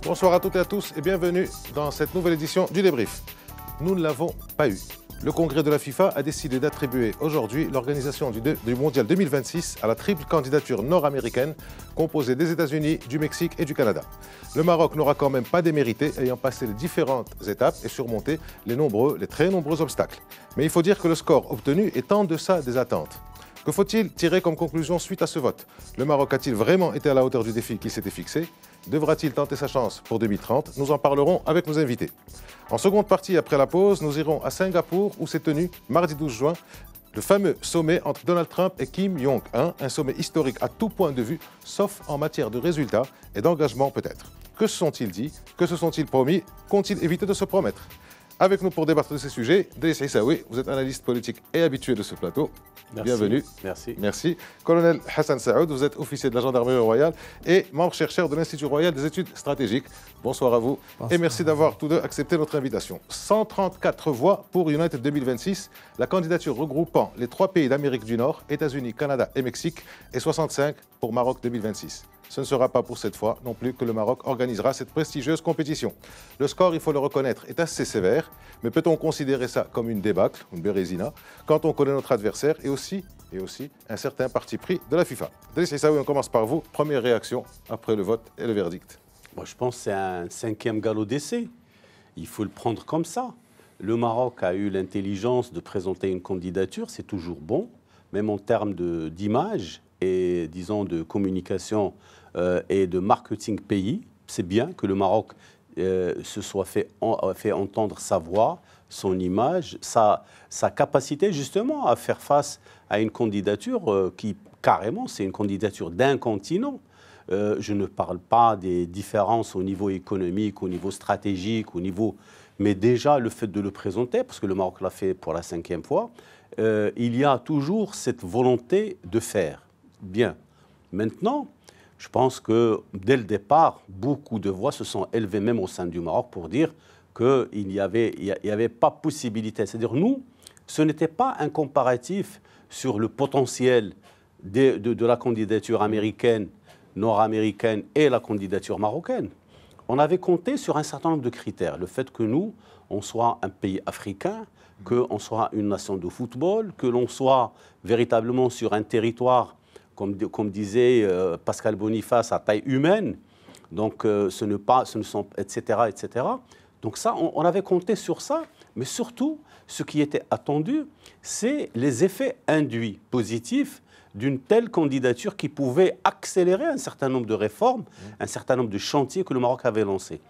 Bonsoir à toutes et à tous et bienvenue dans cette nouvelle édition du débrief. Nous ne l'avons pas eu. Le congrès de la FIFA a décidé d'attribuer aujourd'hui l'organisation du Mondial 2026 à la triple candidature nord-américaine composée des États-Unis, du Mexique et du Canada. Le Maroc n'aura quand même pas démérité, ayant passé les différentes étapes et surmonté les très nombreux obstacles. Mais il faut dire que le score obtenu est en deçà des attentes. Que faut-il tirer comme conclusion suite à ce vote? Le Maroc a-t-il vraiment été à la hauteur du défi qu'il s'était fixé? Devra-t-il tenter sa chance pour 2030? Nous en parlerons avec nos invités. En seconde partie, après la pause, nous irons à Singapour où s'est tenu, mardi 12 juin, le fameux sommet entre Donald Trump et Kim Jong-un, un sommet historique à tout point de vue, sauf en matière de résultats et d'engagement peut-être. Que se sont-ils dit? Que se sont-ils promis? Qu'ont-ils évité de se promettre? Avec nous pour débattre de ces sujets, Driss Issaoui, vous êtes analyste politique et habitué de ce plateau. Merci. Bienvenue. Merci. Merci. Colonel Hassan Saoud, vous êtes officier de la gendarmerie royale et membre chercheur de l'Institut royal des études stratégiques. Bonsoir à vous. Bonsoir. Et merci d'avoir tous deux accepté notre invitation. 134 voix pour United 2026, la candidature regroupant les 3 pays d'Amérique du Nord, États-Unis, Canada et Mexique, et 65 pour Maroc 2026. Ce ne sera pas pour cette fois non plus que le Maroc organisera cette prestigieuse compétition. Le score, il faut le reconnaître, est assez sévère, mais peut-on considérer ça comme une débâcle, une bérésina, quand on connaît notre adversaire et aussi un certain parti pris de la FIFA? Driss Issaoui, on commence par vous. Première réaction après le vote et le verdict. Moi, je pense que c'est un 5e galop d'essai. Il faut le prendre comme ça. Le Maroc a eu l'intelligence de présenter une candidature, c'est toujours bon, même en termes d'image et, disons, de communication et de marketing pays. C'est bien que le Maroc se soit fait entendre sa voix, son image, sa capacité justement à faire face à une candidature qui, carrément, c'est une candidature d'un continent. Je ne parle pas des différences au niveau économique, au niveau stratégique, mais déjà le fait de le présenter, parce que le Maroc l'a fait pour la 5e fois, il y a toujours cette volonté de faire. Bien. Maintenant, je pense que dès le départ, beaucoup de voix se sont élevées même au sein du Maroc pour dire qu'il n'y avait pas possibilité. C'est-à-dire, nous, ce n'était pas un comparatif sur le potentiel de la candidature américaine, nord-américaine et la candidature marocaine. On avait compté sur un certain nombre de critères. Le fait que nous, on soit un pays africain, qu'on soit une nation de football, que l'on soit véritablement sur un territoire, comme disait Pascal Boniface, à taille humaine, donc ce ne sont, etc., etc. Donc ça, on avait compté sur ça, mais surtout, ce qui était attendu, c'est les effets induits positifs d'une telle candidature qui pouvait accélérer un certain nombre de réformes, un certain nombre de chantiers que le Maroc avait lancés.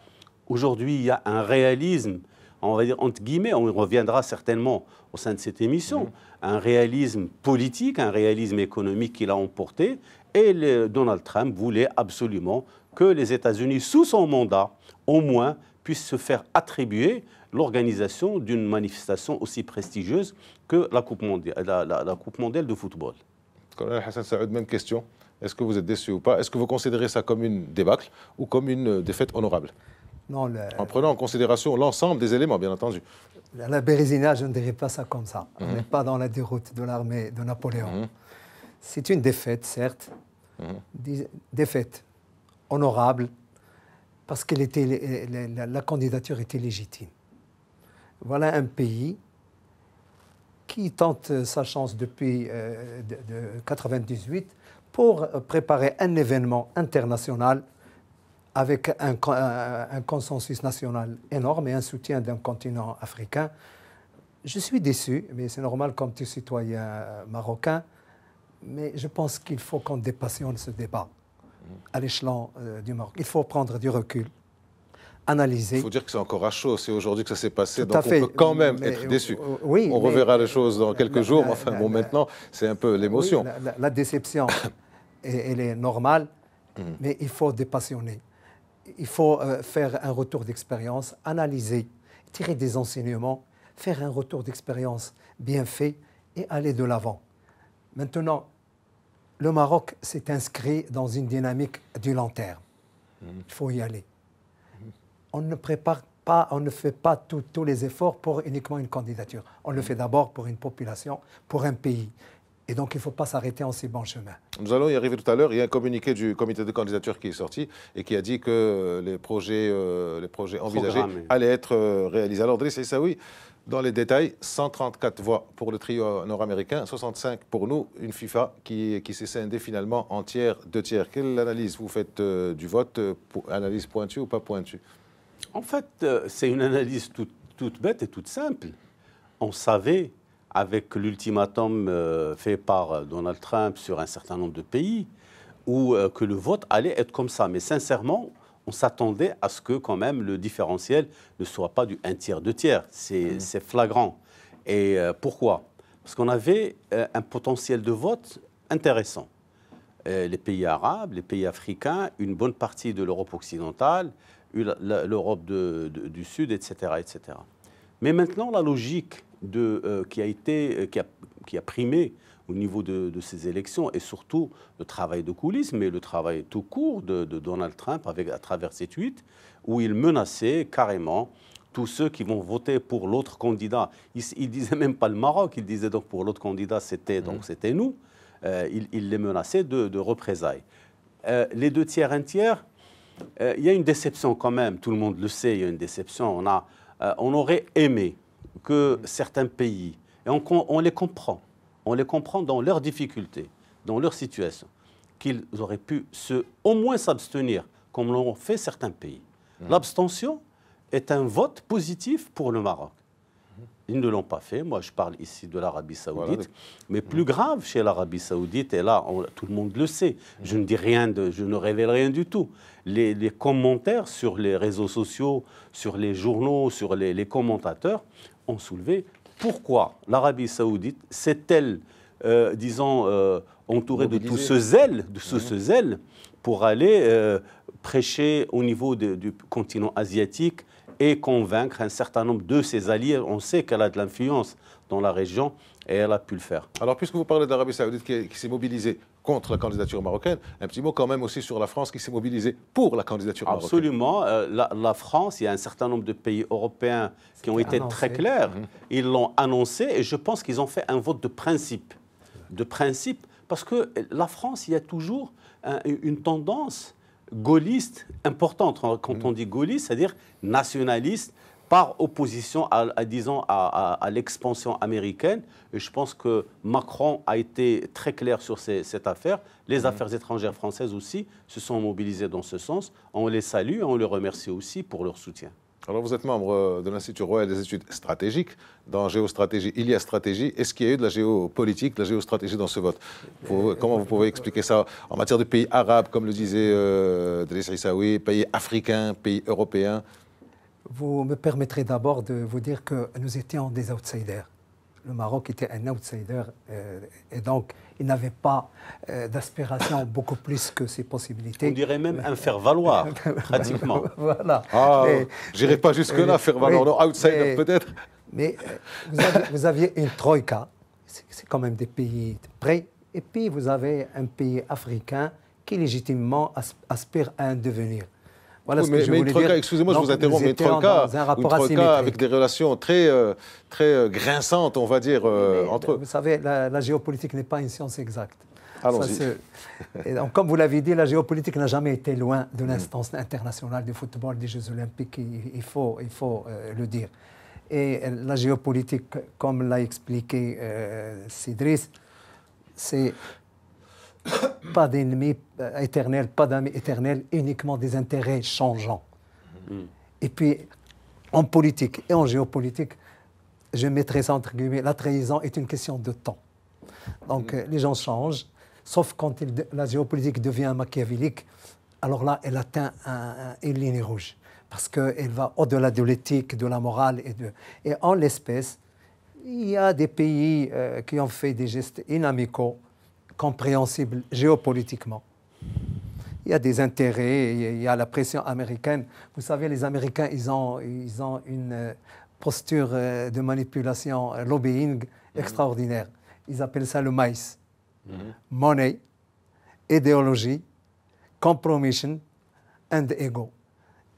Aujourd'hui, il y a un réalisme, on va dire entre guillemets, on reviendra certainement au sein de cette émission, un réalisme politique, un réalisme économique qu'il a emporté, et Donald Trump voulait absolument que les États-Unis, sous son mandat, au moins, puissent se faire attribuer l'organisation d'une manifestation aussi prestigieuse que la Coupe mondiale de football. Colonel Hassan Saoud, même question. Est-ce que vous êtes déçu ou pas? Est-ce que vous considérez ça comme une débâcle ou comme une défaite honorable? Non, en prenant en considération l'ensemble des éléments, bien entendu. La Bérésina, je ne dirais pas ça comme ça. On n'est pas dans la déroute de l'armée de Napoléon. C'est une défaite, certes, défaite honorable, parce que la candidature était légitime. Voilà un pays qui tente sa chance depuis 1998 pour préparer un événement international avec un consensus national énorme et un soutien d'un continent africain. Je suis déçu, mais c'est normal comme tout citoyen marocain, mais je pense qu'il faut qu'on dépassionne ce débat à l'échelon du Maroc. Il faut prendre du recul, analyser. Il faut dire que c'est encore à chaud, c'est aujourd'hui que ça s'est passé, donc on peut quand même être déçu. Oui, on reverra les choses dans quelques jours, mais enfin bon, maintenant, c'est un peu l'émotion. Oui, la déception, elle est normale, mais il faut dépassionner. Il faut faire un retour d'expérience, analyser, tirer des enseignements, faire un retour d'expérience bien fait et aller de l'avant. Maintenant, le Maroc s'est inscrit dans une dynamique du long terme. Il faut y aller. On ne prépare pas, on ne fait pas tous les efforts pour uniquement une candidature. On le fait d'abord pour une population, pour un pays. Et donc, il ne faut pas s'arrêter en si bon chemin. Nous allons y arriver tout à l'heure. Il y a un communiqué du comité de candidature qui est sorti et qui a dit que les projets envisagés allaient être réalisés. Alors, Driss Aissaoui, dans les détails, 134 voix pour le trio nord-américain, 65 pour nous, une FIFA qui s'est scindée finalement en tiers, 2 tiers. Quelle analyse vous faites du vote? Analyse pointue ou pas pointue? En fait, c'est une analyse toute bête et toute simple. On savait, avec l'ultimatum fait par Donald Trump sur un certain nombre de pays, que le vote allait être comme ça. Mais sincèrement, on s'attendait à ce que quand même le différentiel ne soit pas du 1 tiers, 2 tiers. C'est flagrant. Et pourquoi? Parce qu'on avait un potentiel de vote intéressant. Les pays arabes, les pays africains, une bonne partie de l'Europe occidentale, l'Europe du Sud, etc., etc. Mais maintenant, la logique qui a primé au niveau de ces élections et surtout le travail de coulisses, mais le travail tout court de Donald Trump à travers ses tweets, où il menaçait carrément tous ceux qui vont voter pour l'autre candidat. Il ne disait même pas le Maroc, il disait donc pour l'autre candidat, c'était nous. Il les menaçait de représailles. Les 2 tiers, 1 tiers, il y a une déception quand même, tout le monde le sait, il y a une déception. On aurait aimé que certains pays, et on les comprend dans leurs difficultés, dans leur situation, qu'ils auraient pu au moins s'abstenir, comme l'ont fait certains pays. L'abstention est un vote positif pour le Maroc. Ils ne l'ont pas fait. Moi, je parle ici de l'Arabie Saoudite. Voilà. Mais plus grave chez l'Arabie Saoudite, et là, tout le monde le sait, je ne dis rien, je ne révèle rien du tout. Les commentaires sur les réseaux sociaux, sur les journaux, sur les commentateurs ont soulevé pourquoi l'Arabie Saoudite s'est-elle, entourée de tout ce zèle, pour aller prêcher au niveau du continent asiatique et convaincre un certain nombre de ses alliés. On sait qu'elle a de l'influence dans la région et elle a pu le faire. Alors, puisque vous parlez de l'Arabie Saoudite qui s'est mobilisée contre la candidature marocaine, un petit mot quand même aussi sur la France qui s'est mobilisée pour la candidature marocaine. Absolument. La France, il y a un certain nombre de pays européens qui ont été très clairs. Ils l'ont annoncé et je pense qu'ils ont fait un vote de principe. Parce que la France, il y a toujours une tendance gaulliste importante. Quand on dit gaulliste, c'est-à-dire nationaliste par opposition à l'expansion américaine. Et je pense que Macron a été très clair sur cette affaire. Les affaires étrangères françaises aussi se sont mobilisées dans ce sens. On les salue et on les remercie aussi pour leur soutien. Alors, vous êtes membre de l'Institut royal des études stratégiques. Dans géostratégie, il y a stratégie. Est-ce qu'il y a eu de la géopolitique, de la géostratégie dans ce vote? Comment vous pouvez expliquer ça en matière de pays arabes, comme le disait Driss Aissaoui, pays africains, pays européens? Vous me permettrez d'abord de vous dire que nous étions des outsiders. Le Maroc était un outsider et donc il n'avait pas d'aspiration beaucoup plus que ses possibilités. On dirait même un faire-valoir, pratiquement. Voilà. Je n'irai pas jusque-là, faire-valoir, non, outsider peut-être. Mais vous aviez une troïka, c'est quand même des pays près, et puis vous avez un pays africain qui légitimement aspire à un devenir. Voilà ce que je voulais dire. Excusez-moi, je vous interromps, mais une troïka avec des relations très grinçantes, on va dire, entre eux. Vous savez, la géopolitique n'est pas une science exacte. Allons-y. Comme vous l'avez dit, la géopolitique n'a jamais été loin de l'instance internationale du football, des Jeux Olympiques, il faut le dire. Et la géopolitique, comme l'a expliqué Sidris, c'est pas d'ennemis éternels, pas d'amis éternels, uniquement des intérêts changeants. Et puis, en politique et en géopolitique, je mettrais ça entre guillemets, la trahison est une question de temps. Donc, les gens changent, sauf quand la géopolitique devient machiavélique, alors là, elle atteint une ligne rouge, parce qu'elle va au-delà de l'éthique, de la morale. Et en l'espèce, il y a des pays qui ont fait des gestes inamicaux, compréhensible géopolitiquement. Il y a des intérêts, il y a la pression américaine. Vous savez, les Américains, ils ont une posture de manipulation, lobbying extraordinaire. Ils appellent ça le maïs. Money, idéologie, compromission and ego.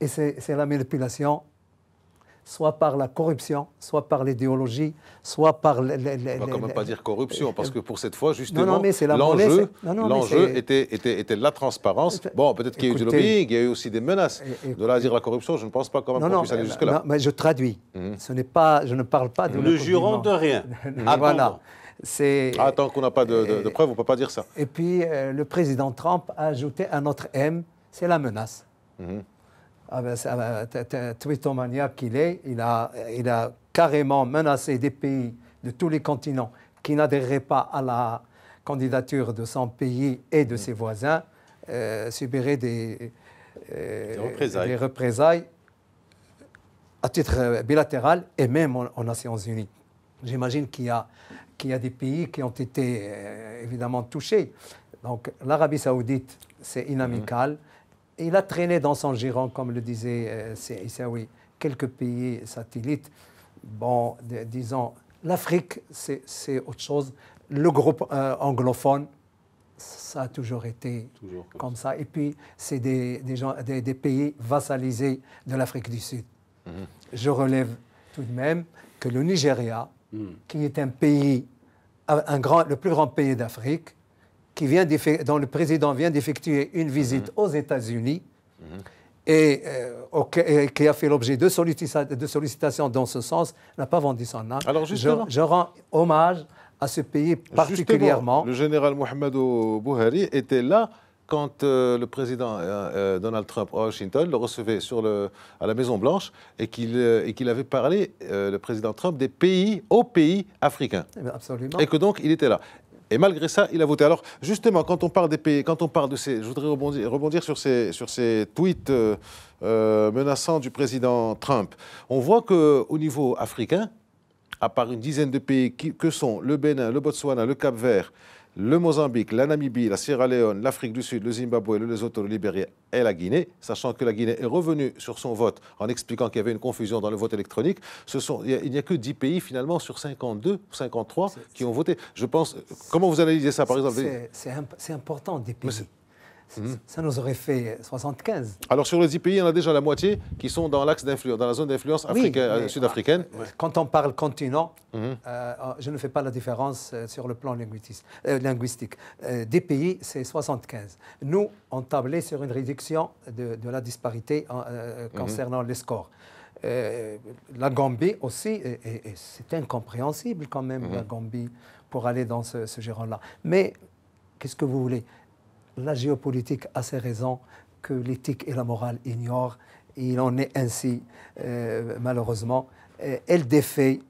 Et c'est la manipulation soit par la corruption, soit par l'idéologie, soit par... On ne va quand même pas dire corruption, parce que pour cette fois, justement, l'enjeu était la transparence. Bon, peut-être qu'il y a eu du lobbying, il y a eu aussi des menaces. De là à dire la corruption, je ne pense pas quand même qu'on puisse aller jusque-là. Non, mais je traduis. Je ne parle pas de... Ne jurons de rien. Voilà. Tant qu'on n'a pas de preuves, on ne peut pas dire ça. Et puis, le président Trump a ajouté un autre M, c'est la menace. Tweetomaniaque qu'il est, il a carrément menacé des pays de tous les continents qui n'adhéreraient pas à la candidature de son pays et de ses voisins, subiraient des représailles à titre bilatéral et même aux Nations Unies. J'imagine qu'il y a des pays qui ont été évidemment touchés. Donc l'Arabie Saoudite, c'est inamical. Il a traîné dans son giron, comme le disait Issaoui, quelques pays satellites. Bon, disons, l'Afrique, c'est autre chose. Le groupe anglophone, ça a toujours été comme ça. Et puis, c'est des pays vassalisés de l'Afrique du Sud. Je relève tout de même que le Nigeria, qui est un pays, le plus grand pays d'Afrique, dont le président vient d'effectuer une visite aux États-Unis et qui a fait l'objet de sollicitations dans ce sens, n'a pas vendu son âme. Alors je rends hommage à ce pays particulièrement. Justement, le général Muhammadu Buhari était là quand le président Donald Trump à Washington le recevait à la Maison-Blanche et qu'il avait parlé, le président Trump, aux pays africains. Absolument. Et que donc il était là. Et malgré ça, il a voté. Alors, justement, quand on parle des pays, quand on parle de ces... Je voudrais rebondir sur ces tweets menaçants du président Trump. On voit qu'au niveau africain, à part une dizaine de pays que sont le Bénin, le Botswana, le Cap-Vert, le Mozambique, la Namibie, la Sierra Leone, l'Afrique du Sud, le Zimbabwe, le Lesotho, le Libéria et la Guinée, sachant que la Guinée est revenue sur son vote en expliquant qu'il y avait une confusion dans le vote électronique, il n'y a que 10 pays finalement sur 52 ou 53 qui ont voté. Je pense, comment vous analysez ça par exemple? C'est important des pays. Ça nous aurait fait 75. Alors sur les 10 pays, il y en a déjà la moitié qui sont dans l'axe d'influence, dans la zone d'influence sud-africaine. Quand on parle continent, je ne fais pas la différence sur le plan linguistique. Des pays, c'est 75. Nous, on tablait sur une réduction de la disparité concernant les scores. La Gambie aussi, et c'est incompréhensible quand même, la Gambie, pour aller dans ce giron-là. Mais qu'est-ce que vous voulez? La géopolitique a ses raisons que l'éthique et la morale ignorent. Et il en est ainsi, malheureusement. Elle fait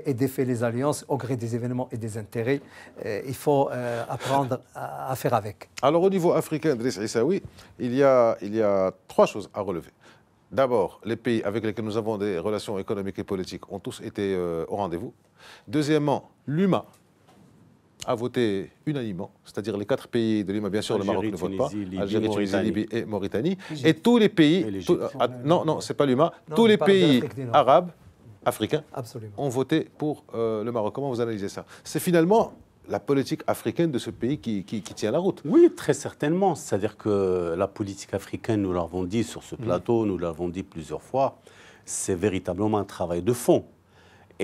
et défait les alliances au gré des événements et des intérêts. Il faut apprendre à faire avec. Alors, au niveau africain, Driss Issaoui, il y a 3 choses à relever. D'abord, les pays avec lesquels nous avons des relations économiques et politiques ont tous été au rendez-vous. Deuxièmement, l'UMA a voté unanimement, c'est-à-dire les 4 pays de l'UMA, bien sûr, Algérie, le Maroc ne vote pas, Libye, Algérie, Tunisie, Libye et Mauritanie, Égypte. et tous les pays, non, c'est pas l'UMA, tous les pays arabes, africains, absolument, ont voté pour le Maroc. Comment vous analysez ça? C'est finalement la politique africaine de ce pays qui tient la route. Oui, très certainement. C'est-à-dire que la politique africaine, nous l'avons dit sur ce plateau, nous l'avons dit plusieurs fois, c'est véritablement un travail de fond.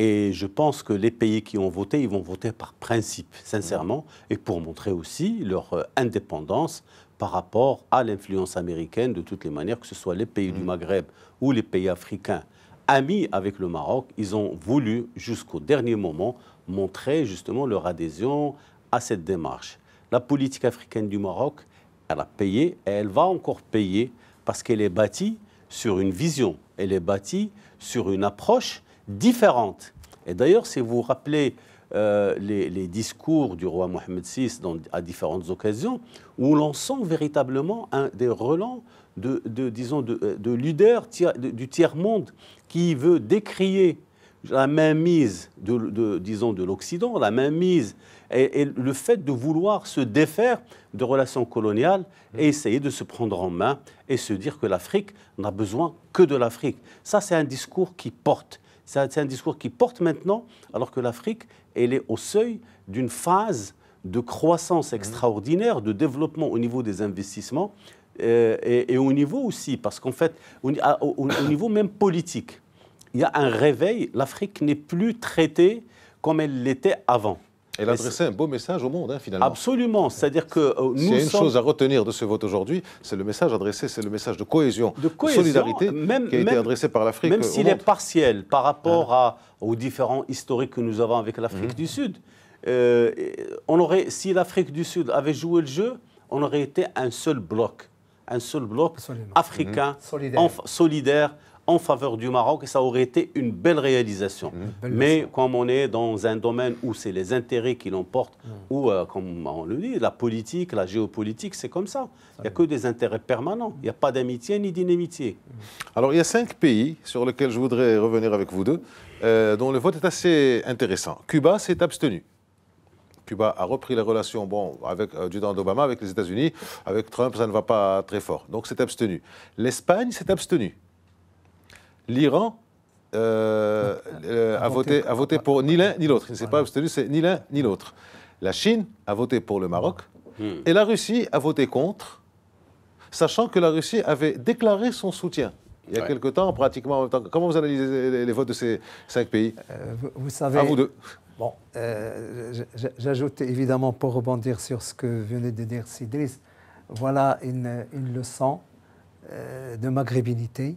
Et je pense que les pays qui ont voté, ils vont voter par principe, sincèrement, et pour montrer aussi leur indépendance par rapport à l'influence américaine, de toutes les manières, que ce soit les pays du Maghreb ou les pays africains amis avec le Maroc, ils ont voulu, jusqu'au dernier moment, montrer justement leur adhésion à cette démarche. La politique africaine du Maroc, elle a payé et elle va encore payer parce qu'elle est bâtie sur une vision, elle est bâtie sur une approche différente. Et d'ailleurs, si vous vous rappelez les discours du roi Mohamed VI à différentes occasions, où l'on sent véritablement des relents de leaders du tiers-monde qui veut décrier la mainmise de l'Occident, la mainmise et le fait de vouloir se défaire de relations coloniales et essayer de se prendre en main et se dire que l'Afrique n'a besoin que de l'Afrique. Ça, c'est un discours qui porte. C'est un discours qui porte maintenant, alors que l'Afrique, elle est au seuil d'une phase de croissance extraordinaire, de développement au niveau des investissements et au niveau aussi, parce qu'en fait, au niveau même politique. il y a un réveil. L'Afrique n'est plus traitée comme elle l'était avant. Elle adressait un beau message au monde, finalement. Absolument. C'est-à-dire que S'il y a une chose à retenir de ce vote aujourd'hui, c'est le message adressé, c'est le message de cohésion, de solidarité qui a été adressé par l'Afrique. Même s'il est partiel par rapport aux différents historiques que nous avons avec l'Afrique du Sud. Si l'Afrique du Sud avait joué le jeu, on aurait été un seul bloc Absolument. Africain, solidaire, en faveur du Maroc, et ça aurait été une belle réalisation. Mais comme on est dans un domaine où c'est les intérêts qui l'emportent, où, comme on le dit, la politique, la géopolitique, c'est comme ça. Il n'y a que des intérêts permanents. Il n'y a pas d'amitié ni d'inamitié. Alors, il y a 5 pays sur lesquels je voudrais revenir avec vous deux, dont le vote est assez intéressant. Cuba s'est abstenu. Cuba a repris les relations du temps d'Obama avec les États-Unis. Avec Trump, ça ne va pas très fort. Donc, s'est abstenu. L'Espagne s'est abstenue. L'Iran a voté pour ni l'un ni l'autre. Il ne s'est pas abstenu, c'est ni l'un ni l'autre. La Chine a voté pour le Maroc. Et la Russie a voté contre, sachant que la Russie avait déclaré son soutien. Il y a quelque temps, pratiquement en même temps. Comment vous analysez les votes de ces 5 pays? Vous savez, à vous deux. Bon, j'ajoute évidemment, pour rebondir sur ce que venait de dire Sidris, voilà une leçon de maghrébinité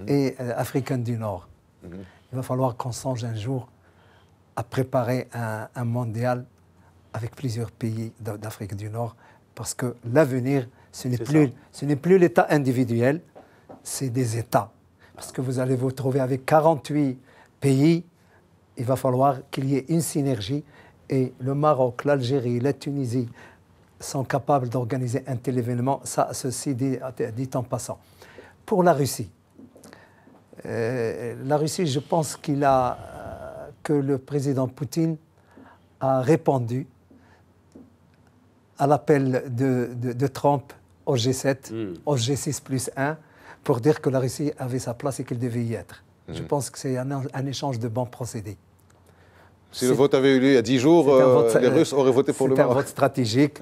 et africaine du Nord. Il va falloir qu'on songe un jour à préparer un mondial avec plusieurs pays d'Afrique du Nord, parce que l'avenir, ce n'est plus l'État individuel, c'est des États. Parce que vous allez vous retrouver avec 48 pays, il va falloir qu'il y ait une synergie, et le Maroc, l'Algérie, la Tunisie sont capables d'organiser un tel événement, ceci dit en passant. Pour la Russie, je pense que le président Poutine a répondu à l'appel de Trump au G7, au G6+1, pour dire que la Russie avait sa place et qu'elle devait y être. Je pense que c'est un échange de bons procédés. Si le vote avait eu lieu il y a 10 jours, les Russes auraient voté pour le Maroc. C'est un vote stratégique.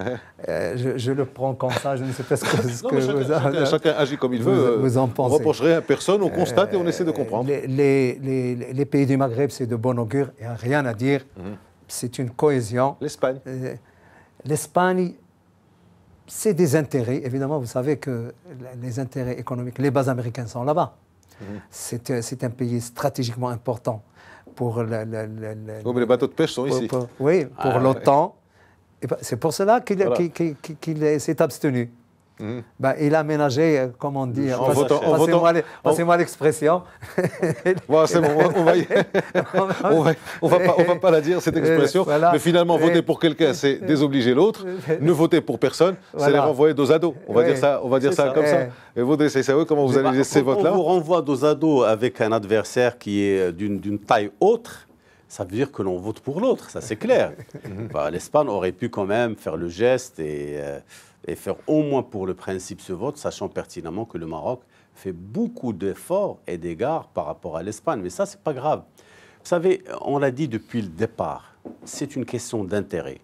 Je le prends comme ça. Je ne sais pas ce que chacun agit comme il veut. Vous en pensez. On ne reprocherait à personne, on constate et on essaie de comprendre. Les pays du Maghreb, c'est de bon augure. Il n'y a rien à dire. C'est une cohésion. L'Espagne. L'Espagne, c'est des intérêts. Évidemment, vous savez que les intérêts économiques, les bases américaines sont là-bas. C'est un pays stratégiquement important pour mais les bateaux de pêche sont ici. Pour l'OTAN. C'est pour cela qu'il s'est abstenu. Il a ménagé, comme on dit, passez-moi l'expression. Bon, c'est bon, on va pas la dire, cette expression. Mais finalement, voter pour quelqu'un, c'est désobliger l'autre. Ne voter pour personne, c'est les renvoyer dos à dos. On va dire ça comme ça. Et vous, comment vous analysez ces votes-là? On vous renvoie dos à dos avec un adversaire qui est d'une taille autre. Ça veut dire que l'on vote pour l'autre, ça c'est clair. L'Espagne aurait pu quand même faire le geste et faire au moins pour le principe ce vote, sachant pertinemment que le Maroc fait beaucoup d'efforts et d'égards par rapport à l'Espagne. Mais ça, c'est pas grave. Vous savez, on l'a dit depuis le départ, c'est une question d'intérêt.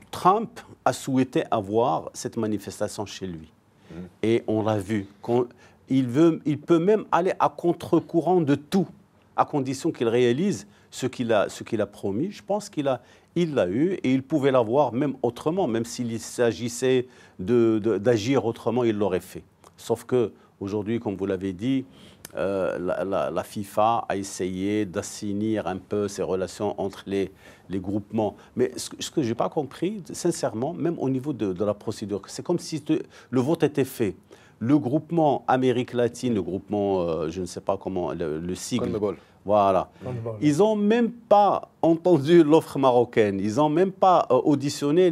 Trump a souhaité avoir cette manifestation chez lui. Et on l'a vu. Il peut même aller à contre-courant de tout, à condition qu'il réalise ce qu'il a promis. Je pense qu'il l'a eu et il pouvait l'avoir même autrement, même s'il s'agissait d'agir autrement, il l'aurait fait. Sauf qu'aujourd'hui, comme vous l'avez dit, la FIFA a essayé d'assainir un peu ces relations entre les groupements. Mais ce que je n'ai pas compris, sincèrement, même au niveau de la procédure, c'est comme si le vote était fait. Le groupement Amérique latine, le groupement, je ne sais pas comment, le sigle. Voilà. Ils n'ont même pas entendu l'offre marocaine. Ils n'ont même pas auditionné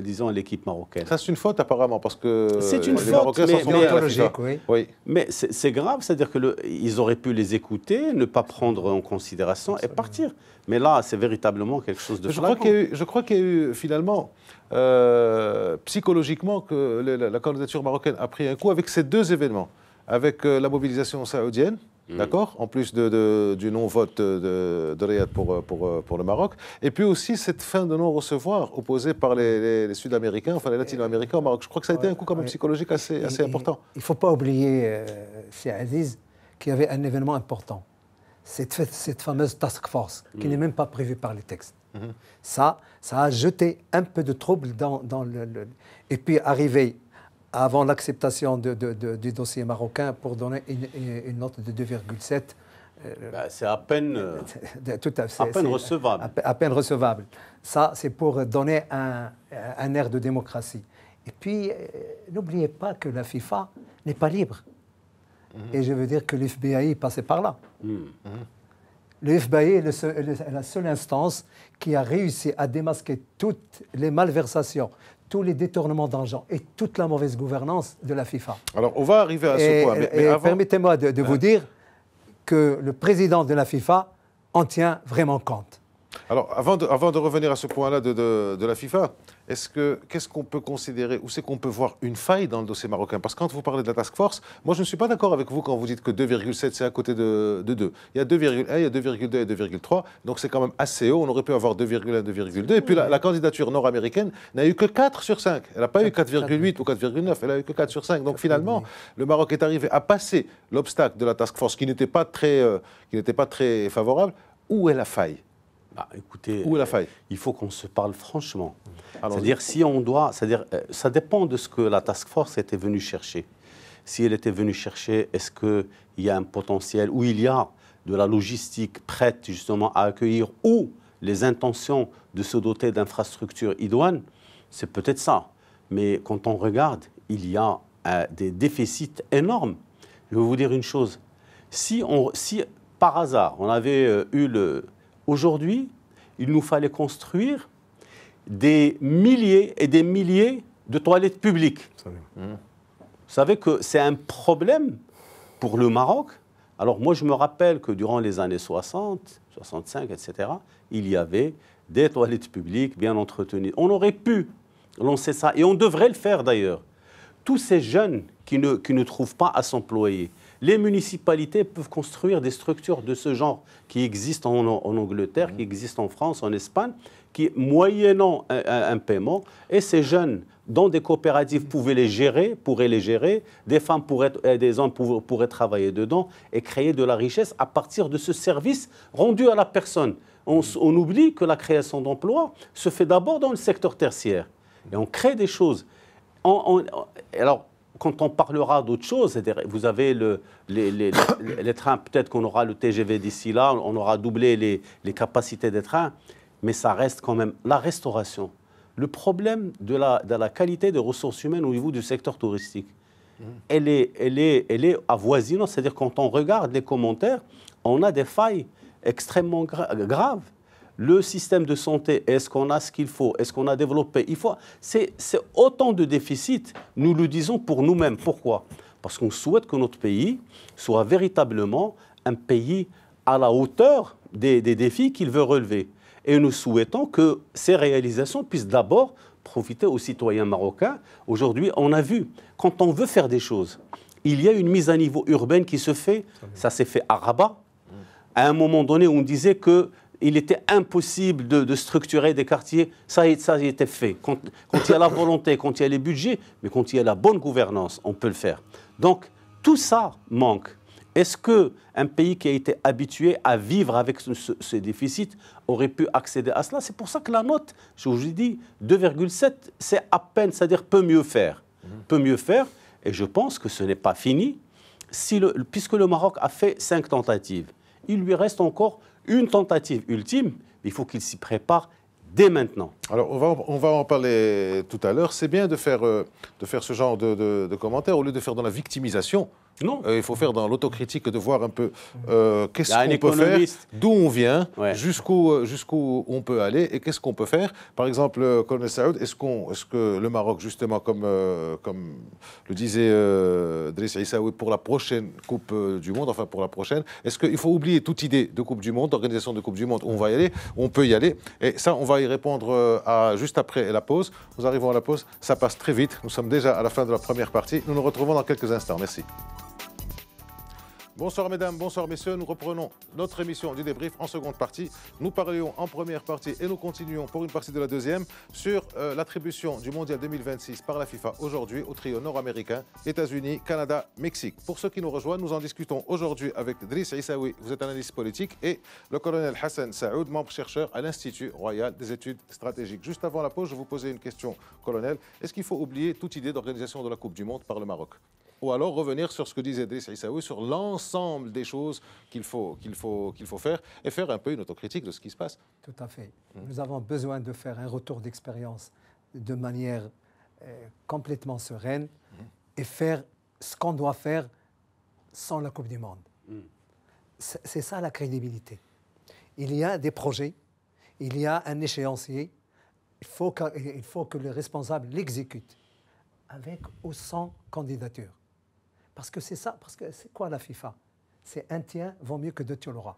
disons, l'équipe marocaine. Ça, c'est une faute apparemment, parce que c'est une les faute, Marocains s'en sont bien à la FIFA. Oui. Mais c'est grave, c'est-à-dire qu'ils auraient pu les écouter, ne pas prendre en considération et partir. Mais là, c'est véritablement quelque chose de flagrant. Je crois qu'il y a eu finalement, psychologiquement, que la candidature marocaine a pris un coup avec ces deux événements. Avec la mobilisation saoudienne, d'accord, en plus du non-vote de Riyad pour le Maroc, et puis aussi cette fin de non-recevoir opposée par les Sud-Américains, enfin les Latino-Américains au Maroc. Je crois que ça a été un coup quand même psychologique assez important. Il ne faut pas oublier, c'est Aziz, qu'il y avait un événement important. Cette fameuse task force, qui n'est même pas prévue par les textes. Ça a jeté un peu de trouble dans le... Et puis, arrivé avant l'acceptation du dossier marocain pour donner une note de 2,7. C'est à peine, à peine recevable. À peine recevable. Ça, c'est pour donner un air de démocratie. Et puis, n'oubliez pas que la FIFA n'est pas libre. Et je veux dire que l'FBI passait par là. Le FBI est la seule instance qui a réussi à démasquer toutes les malversations, tous les détournements d'argent et toute la mauvaise gouvernance de la FIFA. Alors, on va arriver à ce point. Mais avant... Permettez-moi de vous dire que le président de la FIFA en tient vraiment compte. Alors, avant de revenir à ce point-là de la FIFA, qu'est-ce qu'on peut considérer, où c'est qu'on peut voir une faille dans le dossier marocain? Parce que quand vous parlez de la task force, moi je ne suis pas d'accord avec vous quand vous dites que 2,7 c'est à côté de 2. Il y a 2,1, il y a 2,2 et 2,3, donc c'est quand même assez haut. On aurait pu avoir 2,1, 2,2. Et puis la candidature nord-américaine n'a eu que 4 sur 5. Elle n'a pas eu 4,8 ou 4,9, elle a eu que 4 sur 5. Donc finalement, le Maroc est arrivé à passer l'obstacle de la task force qui n'était pas très favorable. Où est la faille? Écoutez, où est la faille? Il faut qu'on se parle franchement. C'est-à-dire, ça dépend de ce que la task force était venue chercher. Si elle était venue chercher, est-ce qu'il y a un potentiel, où il y a de la logistique prête justement à accueillir, ou les intentions de se doter d'infrastructures idoines, c'est peut-être ça. Mais quand on regarde, il y a des déficits énormes. Je vais vous dire une chose. Si par hasard, on avait eu Aujourd'hui, il nous fallait construire des milliers et des milliers de toilettes publiques. Vous savez que c'est un problème pour le Maroc. Alors moi, je me rappelle que durant les années 60, 65, etc., il y avait des toilettes publiques bien entretenues. On aurait pu lancer ça, et on devrait le faire d'ailleurs. Tous ces jeunes qui ne trouvent pas à s'employer, les municipalités peuvent construire des structures de ce genre qui existent en Angleterre, qui existent en France, en Espagne, qui, moyennant un paiement, et ces jeunes, dans des coopératives, pourraient les gérer, des femmes et des hommes pourraient travailler dedans et créer de la richesse à partir de ce service rendu à la personne. On oublie que la création d'emplois se fait d'abord dans le secteur tertiaire. Et on crée des choses. Alors, quand on parlera d'autres choses, vous avez les trains, peut-être qu'on aura le TGV d'ici là, on aura doublé les capacités des trains, mais ça reste quand même la restauration. Le problème de la qualité des ressources humaines au niveau du secteur touristique, elle est avoisinante. C'est-à-dire quand on regarde les commentaires, on a des failles extrêmement graves. Le système de santé, est-ce qu'on a ce qu'il faut? Est-ce qu'on a développé? C'est autant de déficits, nous le disons pour nous-mêmes. Pourquoi? Parce qu'on souhaite que notre pays soit véritablement un pays à la hauteur des défis qu'il veut relever. Et nous souhaitons que ces réalisations puissent d'abord profiter aux citoyens marocains. Aujourd'hui, on a vu, quand on veut faire des choses, il y a une mise à niveau urbaine qui se fait. Ça s'est fait à Rabat. À un moment donné, on disait qu'il était impossible de structurer des quartiers. Ça a été fait. Quand il y a la volonté, quand il y a les budgets, mais quand il y a la bonne gouvernance, on peut le faire. Donc, tout ça manque. Est-ce qu'un pays qui a été habitué à vivre avec ce déficit aurait pu accéder à cela? C'est pour ça que la note, je vous dis, 2,7, c'est à peine, c'est-à-dire peut mieux faire. Peut mieux faire, et je pense que ce n'est pas fini, puisque le Maroc a fait 5 tentatives. Il lui reste encore une tentative ultime, il faut qu'il s'y prépare dès maintenant. Alors, on va en parler tout à l'heure. C'est bien de faire ce genre de commentaires au lieu de faire dans la victimisation. Non. Il faut faire dans l'autocritique, de voir un peu qu'est-ce qu'on peut faire, d'où on vient, jusqu'où on peut aller et qu'est-ce qu'on peut faire. Par exemple, Colonel Saoud, est-ce que le Maroc, justement, comme le disait Driss Issaoui, pour la prochaine Coupe du Monde, enfin pour la prochaine, est-ce qu'il faut oublier toute idée de Coupe du Monde, d'organisation de Coupe du Monde? On va y aller, on peut y aller. Et ça, on va y répondre juste après la pause. Nous arrivons à la pause, ça passe très vite. Nous sommes déjà à la fin de la première partie. Nous nous retrouvons dans quelques instants. Merci. Bonsoir mesdames, bonsoir messieurs, nous reprenons notre émission du débrief en seconde partie. Nous parlions en première partie et nous continuons pour une partie de la deuxième sur l'attribution du Mondial 2026 par la FIFA aujourd'hui au trio nord-américain, États-Unis, Canada, Mexique. Pour ceux qui nous rejoignent, nous en discutons aujourd'hui avec Driss Issaoui, vous êtes analyste politique, et le colonel Hassan Saoud, membre chercheur à l'Institut Royal des études stratégiques. Juste avant la pause, je vous posais une question, colonel. Est-ce qu'il faut oublier toute idée d'organisation de la Coupe du Monde par le Maroc ? Ou alors revenir sur ce que disait Driss Issaoui, sur l'ensemble des choses qu'il faut faire et faire un peu une autocritique de ce qui se passe. Tout à fait. Nous avons besoin de faire un retour d'expérience de manière complètement sereine et faire ce qu'on doit faire sans la Coupe du Monde. C'est ça la crédibilité. Il y a des projets, il y a un échéancier, il faut que les responsables l'exécutent avec ou sans candidature. Parce que c'est ça, parce que c'est quoi la FIFA? C'est un tien vaut mieux que deux tu l'auras.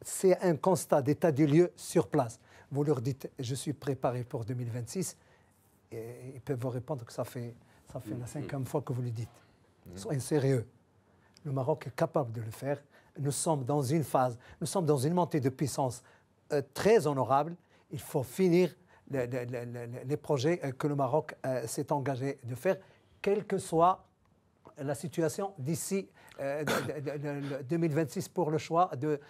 C'est un constat d'état des lieux sur place. Vous leur dites, je suis préparé pour 2026, et ils peuvent vous répondre que ça fait la 5e fois que vous le dites. Soyez sérieux. Le Maroc est capable de le faire. Nous sommes dans une phase, nous sommes dans une montée de puissance très honorable. Il faut finir les projets que le Maroc s'est engagé de faire, quelle que soit la situation d'ici 2026 pour le choix de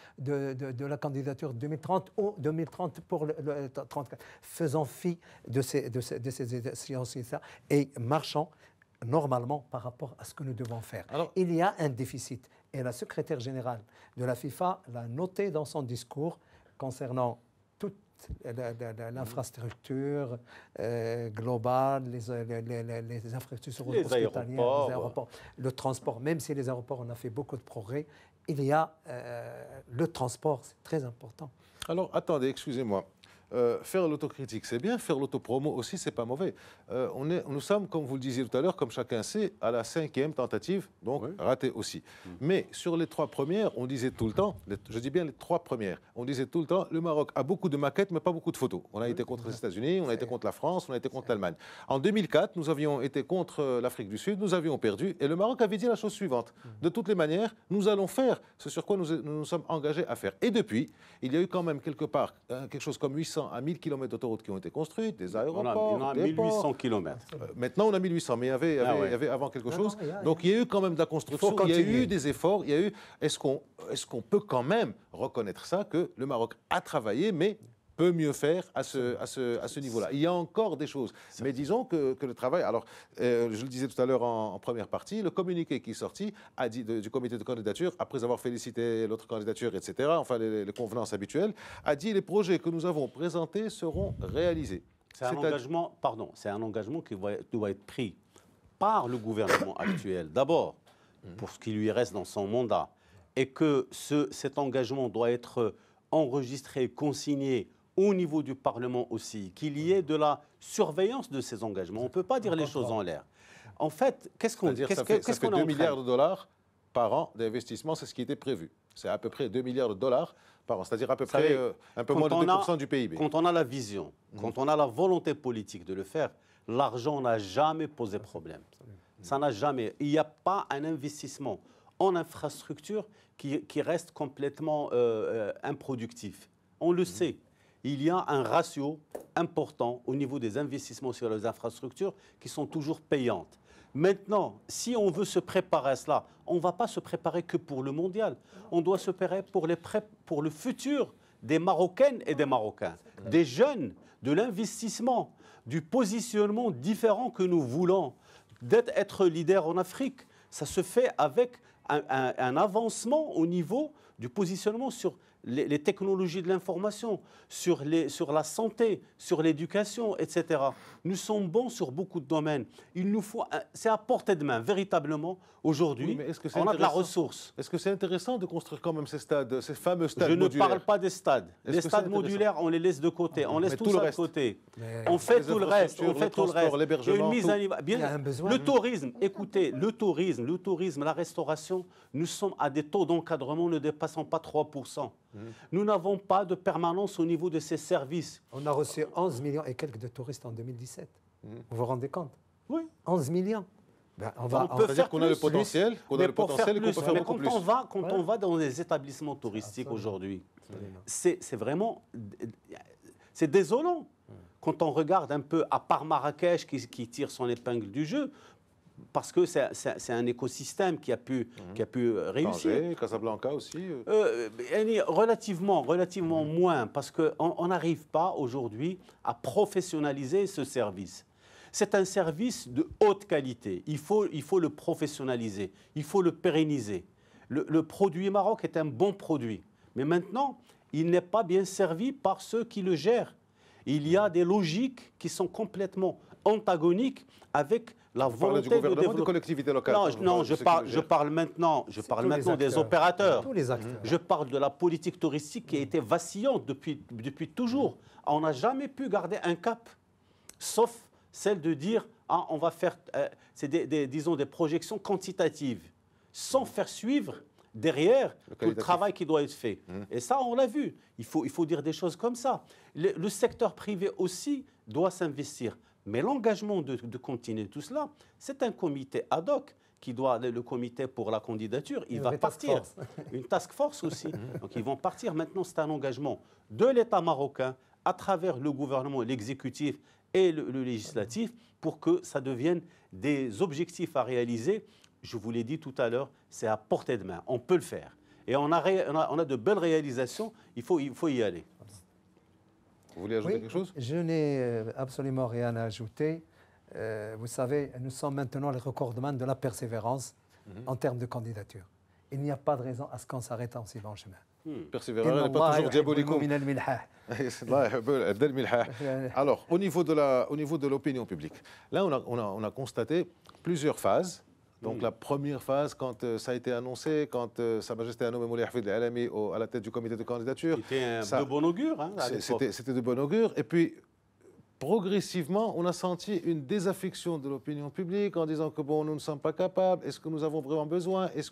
la candidature 2030 ou 2030 pour le 34. Faisons fi de ces échéanciers-là et marchons normalement par rapport à ce que nous devons faire. Alors, il y a un déficit et la secrétaire générale de la FIFA l'a noté dans son discours concernant toute l'infrastructure globale, les infrastructures hospitalières, les aéroports, le transport. Même si les aéroports, on a fait beaucoup de progrès, il y a le transport, c'est très important. Alors, attendez, excusez-moi. Faire l'autocritique, c'est bien. Faire l'autopromo aussi, c'est pas mauvais. Nous sommes, comme vous le disiez tout à l'heure, comme chacun sait, à la 5e tentative, donc ratée aussi. Mais sur les 3 premières, on disait tout le temps, je dis bien les 3 premières, on disait tout le temps, le Maroc a beaucoup de maquettes, mais pas beaucoup de photos. On a été contre les États-Unis, on a été contre la France, on a été contre l'Allemagne. En 2004, nous avions été contre l'Afrique du Sud, nous avions perdu, et le Maroc avait dit la chose suivante. De toutes les manières, nous allons faire ce sur quoi nous sommes engagés à faire. Et depuis, il y a eu quand même quelque part quelque chose comme 800 à 1000 km d'autoroutes qui ont été construites, des aéroports, on a des 1800 ports. km. Maintenant, on a 1800, mais il y avait avant quelque chose. Donc, il y a eu quand même de la construction, il y a eu des efforts. Il y a eu. Est-ce qu'on peut quand même reconnaître ça, que le Maroc a travaillé, mais peut mieux faire à ce niveau-là? Il y a encore des choses. Mais disons que le travail... Alors, je le disais tout à l'heure en première partie, le communiqué qui est sorti a dit, du comité de candidature, après avoir félicité l'autre candidature, etc., enfin les convenances habituelles, a dit les projets que nous avons présentés seront réalisés. C'est un engagement qui doit être pris par le gouvernement actuel, d'abord, pour ce qui lui reste dans son mandat, et que cet engagement doit être enregistré, consigné au niveau du Parlement aussi, qu'il y ait de la surveillance de ces engagements. On ne peut pas dire les choses en l'air. En fait, qu'est-ce qu'on dit? Ça fait 2 milliards de dollars par an d'investissement, c'est ce qui était prévu. C'est à peu près 2 milliards de dollars par an, c'est-à-dire à peu près un peu moins de 2% du PIB. Quand on a la vision, quand on a la volonté politique de le faire, l'argent n'a jamais posé problème. Ça n'a jamais. Il n'y a pas un investissement en infrastructure qui reste complètement improductif. On le sait. Il y a un ratio important au niveau des investissements sur les infrastructures qui sont toujours payantes. Maintenant, si on veut se préparer à cela, on ne va pas se préparer que pour le mondial. On doit se préparer pour le futur des Marocaines et des Marocains, des jeunes, de l'investissement, du positionnement différent que nous voulons, d'être leader en Afrique. Ça se fait avec un avancement au niveau du positionnement sur les technologies de l'information, sur la santé, sur l'éducation, etc. Nous sommes bons sur beaucoup de domaines. Il nous faut, c'est à portée de main, véritablement, aujourd'hui, on a de la ressource. Est-ce que c'est intéressant de construire quand même ces stades, ces fameux stades modulaires? Je ne parle pas des stades. Les stades modulaires, on les laisse de côté. On laisse tout ça de côté. On fait tout le reste. On fait tout le reste. L'hébergement, il y a un besoin. Le tourisme, écoutez, le tourisme, la restauration, nous sommes à des taux d'encadrement ne dépassant pas 3%. Nous n'avons pas de permanence au niveau de ces services. On a reçu 11 millions et quelques de touristes en 2017. Vous vous rendez compte? Oui. 11 millions. C'est-à-dire qu'on a le potentiel, et qu'on peut faire beaucoup plus. Quand on va dans les établissements touristiques aujourd'hui, c'est vraiment... C'est désolant. Quand on regarde un peu, à part Marrakech qui tire son épingle du jeu, parce que c'est un écosystème qui a pu réussir. Tanger, Casablanca aussi. Relativement moins, parce qu'on n'arrive pas aujourd'hui à professionnaliser ce service. C'est un service de haute qualité. Il faut le professionnaliser, il faut le pérenniser. Le produit Maroc est un bon produit. Mais maintenant, il n'est pas bien servi par ceux qui le gèrent. Il y a des logiques qui sont complètement antagoniques avec la volonté du gouvernement, de développer. des collectivités locales. Non, je parle maintenant des opérateurs. Tous les acteurs. Je parle de la politique touristique qui a été vacillante depuis toujours. On n'a jamais pu garder un cap, sauf celle de dire on va faire disons des projections quantitatives, sans faire suivre derrière tout le travail qui doit être fait. Et ça, on l'a vu. Il faut dire des choses comme ça. Le secteur privé aussi doit s'investir. Mais l'engagement de continuer tout cela, c'est un comité ad hoc le comité pour la candidature, il va partir. Une task force aussi. Donc ils vont partir. Maintenant, c'est un engagement de l'État marocain à travers le gouvernement, l'exécutif et le législatif pour que ça devienne des objectifs à réaliser. Je vous l'ai dit tout à l'heure, c'est à portée de main. On peut le faire. Et on a de belles réalisations. Il faut y aller. Vous voulez ajouter quelque chose? Je n'ai absolument rien à ajouter. Vous savez, nous sommes maintenant les recordman de la persévérance en termes de candidature. Il n'y a pas de raison à ce qu'on s'arrête en si bon chemin. Persévérance n'est pas toujours diabolique. Alors, au niveau de l'opinion publique, là, on a constaté plusieurs phases. Donc la première phase, quand ça a été annoncé, quand Sa Majesté a nommé Moulay Hafid El-Alami à la tête du comité de candidature. C'était de bon augure. Hein, c'était de bon augure. Et puis, progressivement, on a senti une désaffection de l'opinion publique en disant que bon, nous ne sommes pas capables, est-ce que nous avons vraiment besoin, Et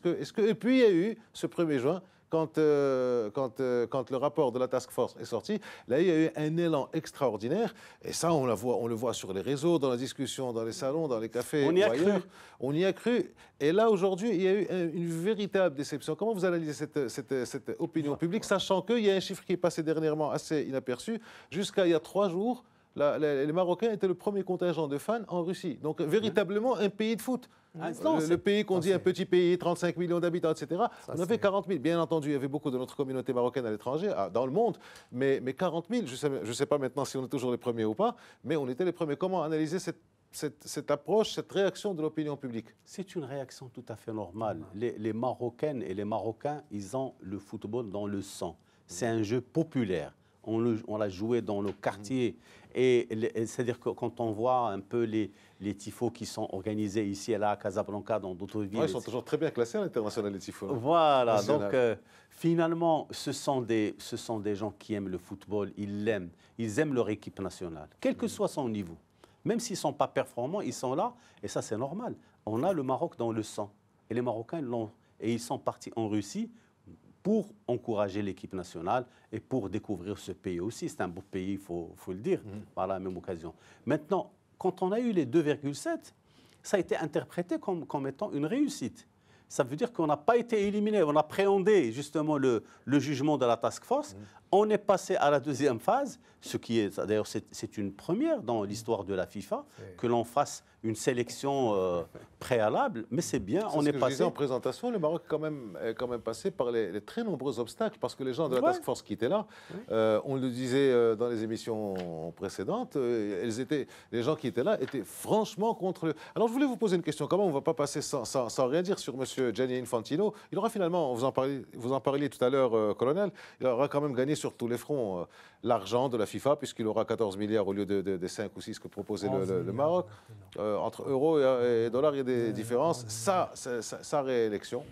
puis il y a eu ce 1er juin, quand le rapport de la task force est sorti, là il y a eu un élan extraordinaire, et ça on le voit sur les réseaux, dans la discussion, dans les salons, dans les cafés, on y a cru. On y a cru. Et là aujourd'hui, il y a eu une véritable déception. Comment vous analysez cette opinion publique, sachant qu'il y a un chiffre qui est passé dernièrement assez inaperçu, jusqu'à il y a 3 jours, les Marocains étaient le premier contingent de fans en Russie. Donc, véritablement, un pays de foot. Le pays qu'on dit un petit pays, 35 millions d'habitants, etc. On avait 40 000. Bien entendu, il y avait beaucoup de notre communauté marocaine à l'étranger, dans le monde. Mais 40 000, je ne sais pas maintenant si on est toujours les premiers ou pas, mais on était les premiers. Comment analyser cette approche, cette réaction de l'opinion publique? C'est une réaction tout à fait normale. Les Marocaines et les Marocains, ils ont le football dans le sang. C'est un jeu populaire. On l'a joué dans nos quartiers. Et c'est-à-dire que quand on voit un peu les tifos qui sont organisés ici et là, à Casablanca, dans d'autres villes... Ils sont toujours très bien classés à l'international, les tifos. Voilà, donc finalement, ce sont des gens qui aiment le football, ils aiment leur équipe nationale, quel que soit son niveau. Même s'ils ne sont pas performants, ils sont là, et ça c'est normal. On a le Maroc dans le sang, et les Marocains l'ont. Et ils sont partis en Russie pour encourager l'équipe nationale et pour découvrir ce pays aussi. C'est un beau pays, il faut le dire, par la même occasion. Maintenant, quand on a eu les 2,7, ça a été interprété comme étant une réussite. Ça veut dire qu'on n'a pas été éliminé, on a appréhendé justement le jugement de la task force. On est passé à la deuxième phase, ce qui est, d'ailleurs, c'est une première dans l'histoire de la FIFA, que l'on fasse une sélection préalable, mais c'est bien, on est passé... Je disais en présentation, le Maroc est quand même passé par les très nombreux obstacles, parce que les gens de la task force qui étaient là, on le disait dans les émissions précédentes, les gens qui étaient là étaient franchement contre... Alors je voulais vous poser une question, comment on ne va pas passer sans rien dire sur M. Gianni Infantino? Il aura finalement, vous en parliez tout à l'heure, colonel, il aura quand même gagné sur tous les fronts l'argent de la FIFA, puisqu'il aura 14 milliards au lieu des 5 ou 6 que proposait le Maroc. Entre euros et dollars, il y a des différences. Sa réélection,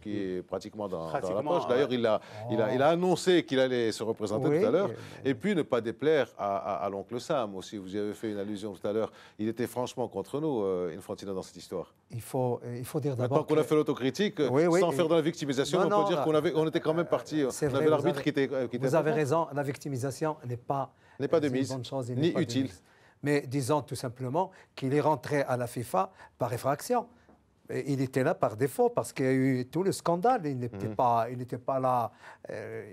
qui est pratiquement dans la poche. D'ailleurs, il a annoncé qu'il allait se représenter tout à l'heure. Et puis, ne pas déplaire à l'oncle Sam aussi. Vous y avez fait une allusion tout à l'heure. Il était franchement contre nous, Infantino, dans cette histoire. Il faut dire d'abord... Maintenant qu'on a fait l'autocritique, sans faire de la victimisation, on peut dire qu'on était quand même parti. On avait l'arbitre qui était... Vous avez raison, la victimisation n'est pas de mise, une bonne chose, ni utile. Mais disons tout simplement qu'il est rentré à la FIFA par effraction. Et il était là par défaut parce qu'il y a eu tout le scandale. Il n'était pas là.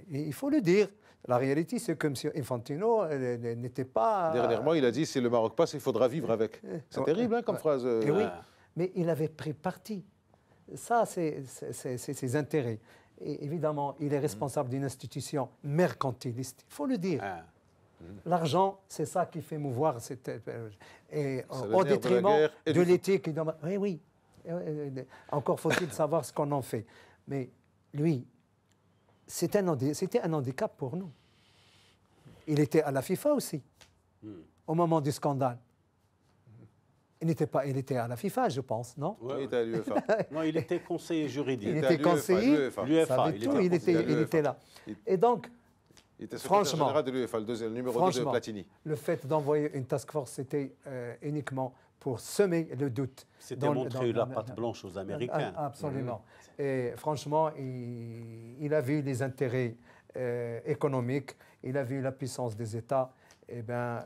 Il faut le dire. La réalité, c'est que M. Infantino n'était pas... Dernièrement, il a dit si le Maroc passe, il faudra vivre avec. C'est terrible comme phrase. Et oui, mais il avait pris parti. Ça, c'est ses intérêts. Et évidemment, il est responsable d'une institution mercantiliste. Il faut le dire. L'argent, c'est ça qui fait mouvoir. Et au détriment de l'éthique. Oui, oui. Encore faut-il savoir ce qu'on en fait. Mais lui, c'était un handicap pour nous. Il était à la FIFA aussi, au moment du scandale. Il était à la FIFA, je pense, non? Ouais. Il était à l'UEFA. Non, il était conseiller juridique. Il était conseiller, l'UEFA, il était là. Et donc, il était secrétaire franchement, général de l'UEFA, le numéro 2 de Platini. Le fait d'envoyer une task force, c'était uniquement pour semer le doute. C'était montrer la patte blanche aux Américains. Absolument. Et franchement, il a vu les intérêts économiques, il a vu la puissance des États. Eh bien,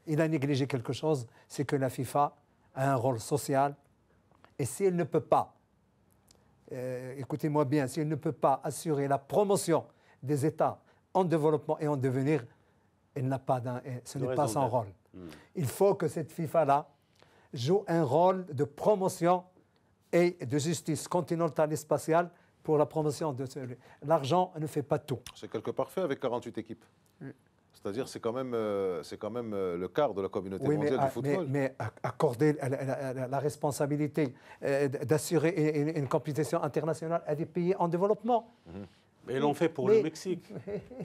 il a négligé quelque chose, c'est que la FIFA a un rôle social. Et si elle ne peut pas, écoutez-moi bien, si elle ne peut pas assurer la promotion des États en développement et en devenir, ce n'est pas son rôle. Il faut que cette FIFA-là joue un rôle de promotion et de justice continentale et spatiale pour la promotion de l'argent ne fait pas tout. C'est quelque part fait avec 48 équipes. C'est-à-dire c'est quand même le quart de la communauté mondiale du football. Mais accorder la responsabilité d'assurer une compétition internationale à des pays en développement. Mais ils l'ont fait pour le Mexique.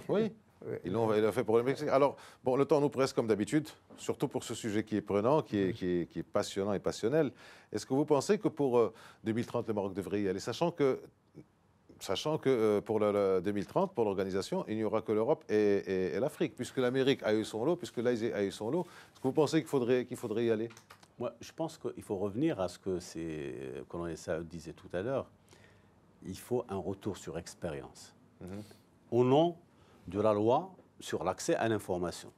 Oui. Ils l'ont fait pour le Mexique. Alors, bon, le temps nous presse comme d'habitude, surtout pour ce sujet qui est prenant, qui est passionnant et passionnel. Est-ce que vous pensez que pour 2030, le Maroc devrait y aller, sachant que pour 2030, pour l'organisation, il n'y aura que l'Europe et l'Afrique, puisque l'Amérique a eu son lot, puisque l'Asie a eu son lot. Est-ce que vous pensez qu'il faudrait y aller? Moi, je pense qu'il faut revenir à ce que le colonel Saoud disait tout à l'heure. Il faut un retour sur expérience. Au nom de la loi sur l'accès à l'information.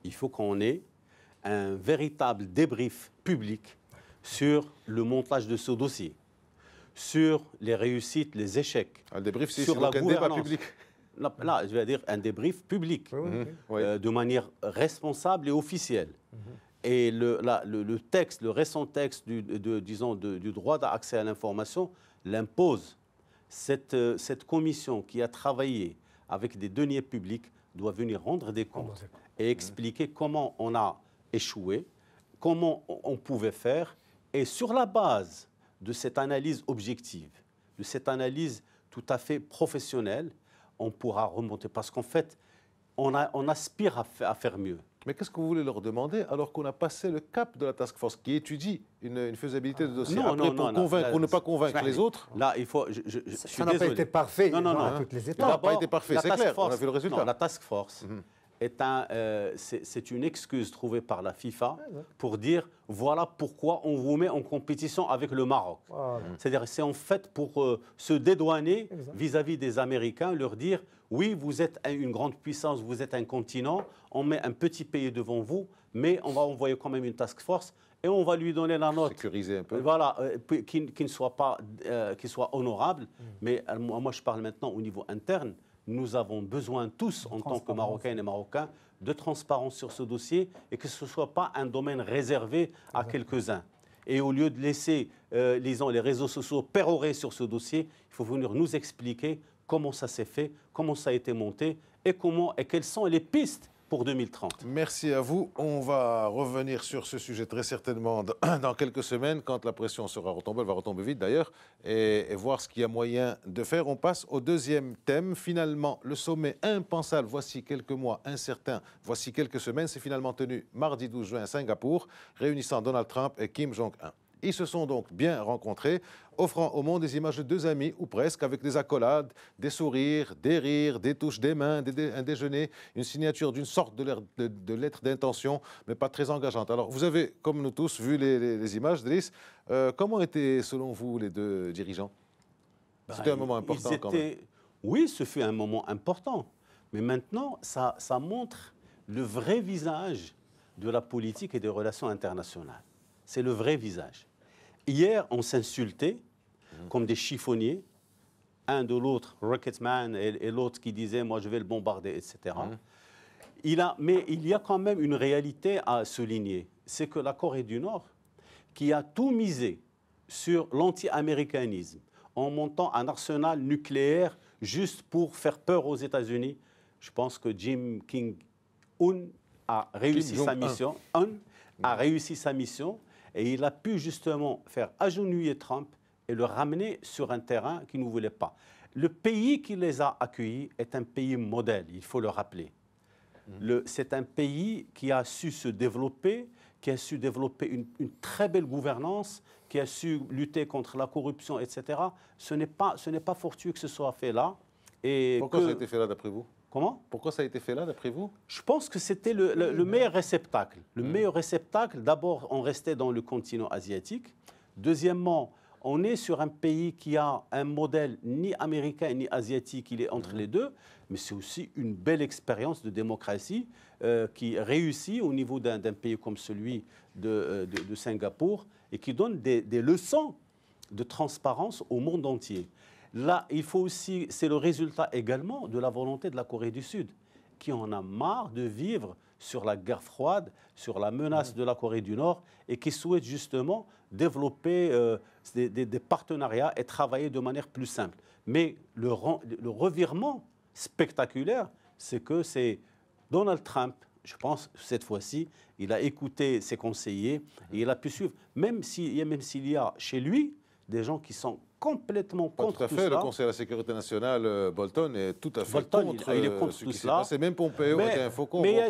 Il faut qu'on ait un véritable débrief public sur le montage de ce dossier, sur les réussites, les échecs. Un débrief, c'est sur la un débat public. Là, je vais dire un débrief public, de manière responsable et officielle. Et le texte, le récent texte du droit d'accès à l'information l'impose. Cette commission qui a travaillé avec des deniers publics doit venir rendre des comptes et expliquer comment on a échoué, comment on pouvait faire, et sur la base de cette analyse objective, de cette analyse tout à fait professionnelle, on pourra remonter. Parce qu'en fait, on aspire à faire mieux. Mais qu'est-ce que vous voulez leur demander alors qu'on a passé le cap de la task force qui étudie une faisabilité de dossier? Pour ne pas convaincre les autres. Là, il faut. Ça n'a pas été parfait. Non. Toutes les étapes. Ça n'a pas été parfait, c'est clair. On a vu le résultat. Non, la task force c'est une excuse trouvée par la FIFA pour dire voilà pourquoi on vous met en compétition avec le Maroc. Voilà. C'est-à-dire c'est en fait pour se dédouaner vis-à-vis des Américains, leur dire oui, vous êtes une grande puissance, vous êtes un continent, on met un petit pays devant vous, mais on va envoyer quand même une task force et on va lui donner la note. Sécuriser un peu. Voilà, qui ne soit pas, qui soit honorable. Mais moi, je parle maintenant au niveau interne. Nous avons besoin tous, en tant que Marocains et Marocains, de transparence sur ce dossier et que ce ne soit pas un domaine réservé à quelques-uns. Et au lieu de laisser les réseaux sociaux pérorer sur ce dossier, il faut venir nous expliquer comment ça s'est fait, comment ça a été monté et quelles sont les pistes pour 2030. Merci à vous. On va revenir sur ce sujet très certainement dans quelques semaines, quand la pression sera retombée, elle va retomber vite d'ailleurs, et voir ce qu'il y a moyen de faire. On passe au deuxième thème. Finalement, le sommet impensable, voici quelques mois, incertain, voici quelques semaines, s'est finalement tenu mardi 12 juin à Singapour, réunissant Donald Trump et Kim Jong-un. Ils se sont donc bien rencontrés, offrant au monde des images de deux amis, ou presque, avec des accolades, des sourires, des rires, des touches des mains, un déjeuner, une signature d'une sorte de lettre d'intention, mais pas très engageante. Alors, vous avez, comme nous tous, vu les images, Driss. Comment étaient, selon vous, les deux dirigeants? C'était un moment important quand même. Oui, ce fut un moment important. Mais maintenant, ça montre le vrai visage de la politique et des relations internationales. C'est le vrai visage. Hier, on s'insultait comme des chiffonniers, un de l'autre, Rocketman, et l'autre qui disait « moi je vais le bombarder », etc. Mais il y a quand même une réalité à souligner, c'est que la Corée du Nord, qui a tout misé sur l'anti-américanisme, en montant un arsenal nucléaire juste pour faire peur aux États-Unis, je pense que Kim Jong-un a réussi sa mission. A réussi sa mission et il a pu justement faire agenouiller Trump et le ramener sur un terrain qu'il ne voulait pas. Le pays qui les a accueillis est un pays modèle, il faut le rappeler. C'est un pays qui a su se développer, qui a su développer une très belle gouvernance, qui a su lutter contre la corruption, etc. Ce n'est pas fortuit que ce soit fait là. Pourquoi ça a été fait là, d'après vous? Comment? Pourquoi ça a été fait là, d'après vous? Je pense que c'était le meilleur réceptacle. Le meilleur réceptacle, d'abord, on restait dans le continent asiatique. Deuxièmement, on est sur un pays qui a un modèle ni américain ni asiatique, il est entre les deux, mais c'est aussi une belle expérience de démocratie qui réussit au niveau d'un pays comme celui de Singapour et qui donne des leçons de transparence au monde entier. Là, il faut aussi, c'est le résultat également de la volonté de la Corée du Sud, qui en a marre de vivre sur la guerre froide, sur la menace de la Corée du Nord, et qui souhaite justement développer des partenariats et travailler de manière plus simple. Mais le revirement spectaculaire, c'est que c'est Donald Trump, je pense, cette fois-ci, il a écouté ses conseillers et il a pu suivre, même s'il y a chez lui des gens qui sont complètement contre tout cela. Le Conseil de la sécurité nationale, Bolton, est tout à fait contre, il est contre ce tout qui s'est cela. passé. Même Pompeo était un faucon. Mais il y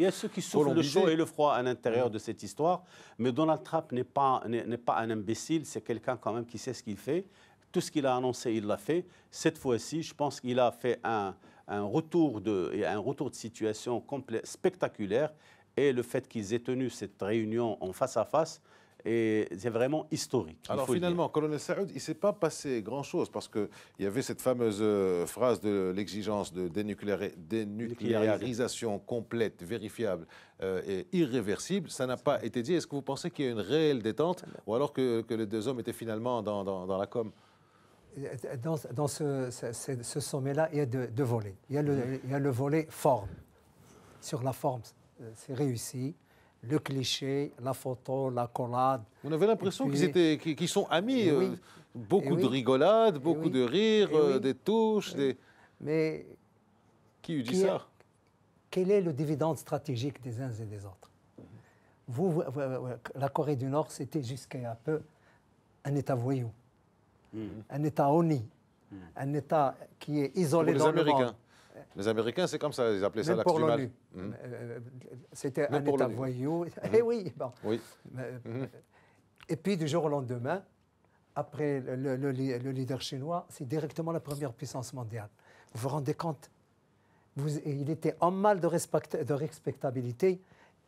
a ceux qui souffrent le chaud et le froid à l'intérieur de cette histoire. Mais Donald Trump n'est pas un imbécile, c'est quelqu'un quand même qui sait ce qu'il fait. Tout ce qu'il a annoncé, il l'a fait. Cette fois-ci, je pense qu'il a fait un retour de situation spectaculaire. Et le fait qu'ils aient tenu cette réunion en face à face, et c'est vraiment historique. Alors finalement, colonel Saoud, il ne s'est pas passé grand-chose parce qu'il y avait cette fameuse phrase de l'exigence de dénucléarisation complète, vérifiable et irréversible. Ça n'a pas été dit. Est-ce que vous pensez qu'il y a une réelle détente ou alors que les deux hommes étaient finalement dans la com? Dans ce sommet-là, il y a deux volets. Il y a le volet forme. Sur la forme, c'est réussi. Le cliché, la photo, l'accolade. On avait l'impression qu'ils sont amis. Beaucoup de rigolades, beaucoup de rires, des touches. Mais qui eût dit ça? Quel est le dividende stratégique des uns et des autres? La Corée du Nord, c'était jusqu'à peu un État voyou, un État honni, un État qui est isolé dans le monde. Les Américains, c'est comme ça, ils appelaient ça l'axe du mal. C'était un État voyou. Eh oui, bon. Oui. Et puis, du jour au lendemain, après le leader chinois, c'est directement la première puissance mondiale. Vous vous rendez compte? Il était en mal de respectabilité.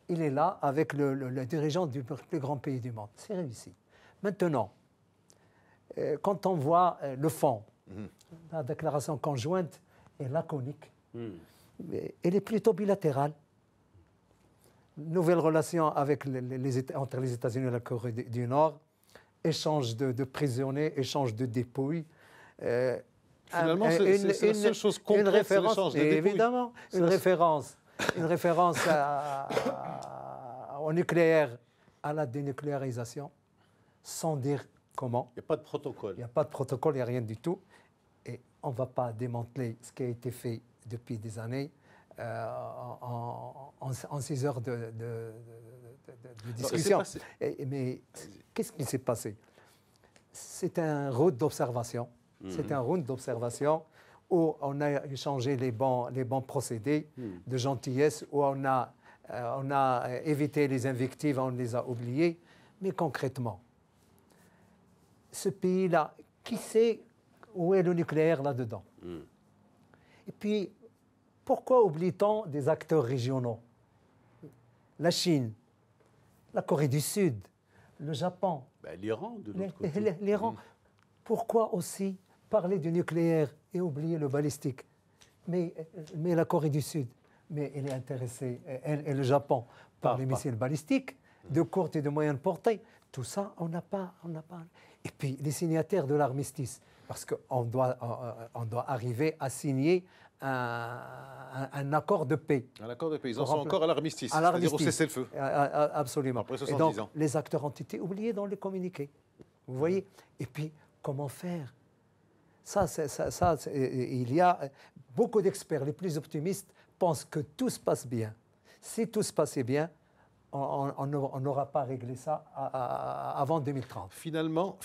Il est là avec le dirigeant du plus grand pays du monde. C'est réussi. Maintenant, quand on voit le fond, la déclaration conjointe, est laconique. Elle est plutôt bilatérale. Nouvelle relation avec entre les États-Unis et la Corée du Nord, échange de prisonniers, échange de dépouilles. Finalement, c'est la seule chose concrète, c'est l'échange de dépouilles. Évidemment, une référence au nucléaire, à la dénucléarisation, sans dire comment. Il n'y a pas de protocole. Il n'y a pas de protocole, il n'y a rien du tout. Et on ne va pas démanteler ce qui a été fait depuis des années en 6 heures de discussion. Mais qu'est-ce qui s'est passé? C'est un round d'observation. C'est un round d'observation où on a échangé les bons procédés de gentillesse, où on a évité les invectives, on les a oubliés. Mais concrètement, ce pays-là, qui sait où est le nucléaire là-dedans? Et puis, pourquoi oublie-t-on des acteurs régionaux? La Chine, la Corée du Sud, le Japon. L'Iran, de l'autre côté. L'Iran. Pourquoi aussi parler du nucléaire et oublier le balistique? Mais la Corée du Sud, mais elle est intéressée, elle et le Japon, par les missiles balistiques de courte et de moyenne portée. Tout ça, on n'a pas. Et puis, les signataires de l'armistice, parce qu'on doit arriver à signer un accord de paix. Un accord de paix. Ils en sont encore à l'armistice, c'est-à-dire au cessez-le-feu. Absolument. Après 70 et donc, ans. les acteurs ont été oubliés dans les communiqués. Vous voyez? Et puis, comment faire? Il y a beaucoup d'experts, les plus optimistes, pensent que tout se passe bien. Si tout se passait bien, on n'aura pas réglé ça avant 2030. Finalement,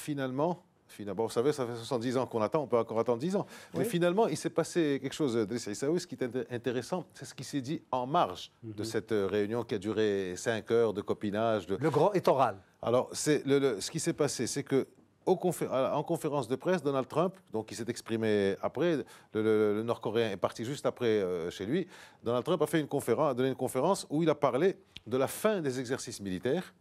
bon, vous savez, ça fait 70 ans qu'on attend, on peut encore attendre 10 ans. Oui. Mais finalement, il s'est passé quelque chose, ce qui est intéressant, c'est ce qui s'est dit en marge de cette réunion qui a duré 5 heures de copinage. Le grand est oral. Alors, ce qui s'est passé, c'est que en conférence de presse, Donald Trump, donc il s'est exprimé après, le Nord-Coréen est parti juste après chez lui, Donald Trump a donné une conférence où il a parlé de la fin des exercices militaires.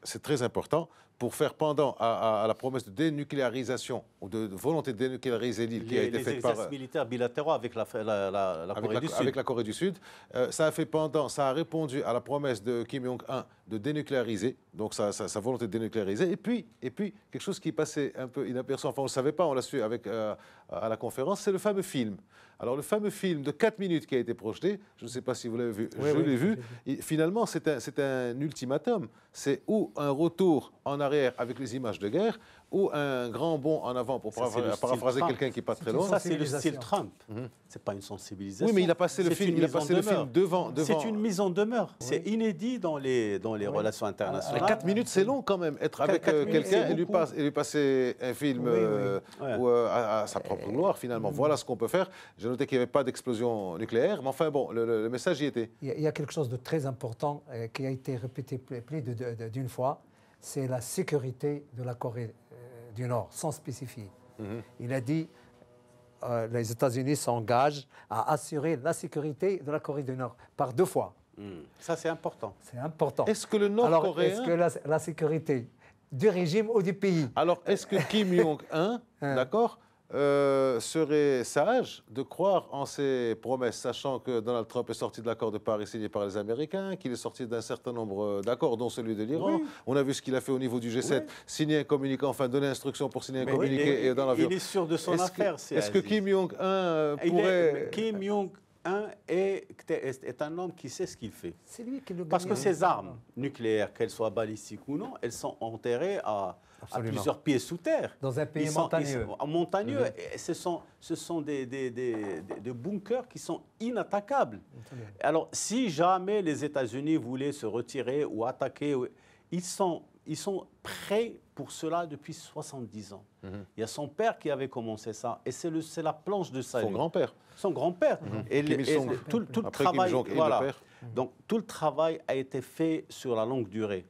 C'est très important pour faire pendant à la promesse de dénucléarisation ou de volonté de dénucléariser l'île qui a été faite par... Les exercices militaires bilatéraux avec la Corée du Sud. Avec la Corée du Sud. Ça a répondu à la promesse de Kim Jong-un de dénucléariser, donc sa volonté de dénucléariser. Et puis, quelque chose qui passait un peu inaperçu, enfin on ne le savait pas, on l'a su à la conférence, c'est le fameux film. Alors le fameux film de 4 minutes qui a été projeté, je ne sais pas si vous l'avez vu, je l'ai vu. Et finalement, c'est un ultimatum. C'est ou un retour en arrière avec les images de guerre, ou un grand bond en avant, pour paraphraser quelqu'un qui n'est pas très loin. Ça, c'est le style Trump. C'est pas une sensibilisation. Oui, mais il a passé le film devant. C'est une mise en demeure. C'est inédit dans les relations internationales. 4 minutes, c'est long quand même. Être avec quelqu'un et lui passer un film à sa propre gloire, finalement. Voilà ce qu'on peut faire. J'ai noté qu'il n'y avait pas d'explosion nucléaire, mais enfin, bon, le message y était. Il y a quelque chose de très important qui a été répété plus d'une fois, c'est la sécurité de la Corée du Nord, sans spécifier. Il a dit les États-Unis s'engagent à assurer la sécurité de la Corée du Nord par 2 fois. Ça, c'est important. C'est important. Est-ce que le Nord-Coréen... Alors, est-ce que la sécurité du régime ou du pays... Alors, est-ce que Kim Jong-un, d'accord, serait sage de croire en ses promesses, sachant que Donald Trump est sorti de l'accord de Paris signé par les Américains, qu'il est sorti d'un certain nombre d'accords, dont celui de l'Iran. On a vu ce qu'il a fait au niveau du G7, signer un communiqué, enfin donner instruction pour signer un communiqué dans l'avion. Il est sûr de son affaire. Est-ce que Kim Jong-un pourrait... Kim Jong-un est un homme qui sait ce qu'il fait. C'est lui qui le gagne. Parce que ces armes nucléaires, qu'elles soient balistiques ou non, elles sont enterrées à plusieurs pieds sous terre. Dans un pays montagneux. Montagneux. Et ce sont des bunkers qui sont inattaquables. Alors, si jamais les États-Unis voulaient se retirer ou attaquer, ils sont prêts pour cela depuis 70 ans. Il y a son père qui avait commencé ça. Et c'est la planche de salut. Son grand-père. Son grand-père. Et tout le travail... Donc, tout le travail a été fait sur la longue durée.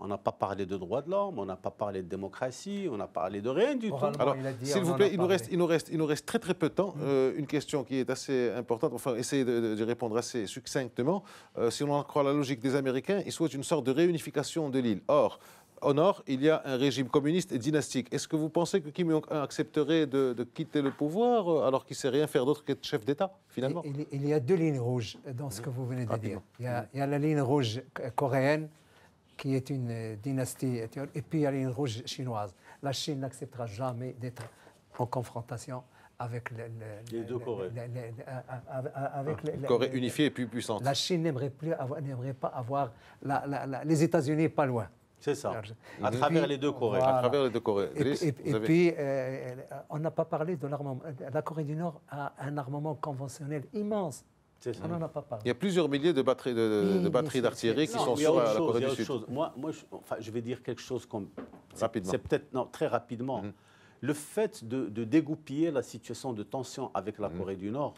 On n'a pas parlé de droits de l'homme, on n'a pas parlé de démocratie, on n'a parlé de rien du tout. Alors, s'il vous plaît, il nous reste très très peu de temps. Une question qui est assez importante, enfin, essayez de répondre assez succinctement. Si on en croit la logique des Américains, ils souhaitent une sorte de réunification de l'île. Or, au nord, il y a un régime communiste et dynastique. Est-ce que vous pensez que Kim Jong-un accepterait de quitter le pouvoir alors qu'il ne sait rien faire d'autre qu'être chef d'État, finalement? Il y a 2 lignes rouges dans ce que vous venez de dire. Il y a la ligne rouge coréenne, qui est une dynastie, et puis il y a la ligne rouge chinoise. La Chine n'acceptera jamais d'être en confrontation avec les deux Corées. Une Corée unifiée et plus puissante. La Chine n'aimerait pas avoir les États-Unis pas loin. C'est ça, à travers les deux Corées. Voilà. À travers les deux Corées. Et puis, on n'a pas parlé de l'armement. La Corée du Nord a un armement conventionnel immense. On n'en a pas parlé. Il y a plusieurs milliers de batteries d'artillerie qui sont sur la Corée du Sud. Moi, je vais dire quelque chose comme... Rapidement. C'est peut-être... Non, très rapidement. Le fait de dégoupiller la situation de tension avec la Corée du Nord,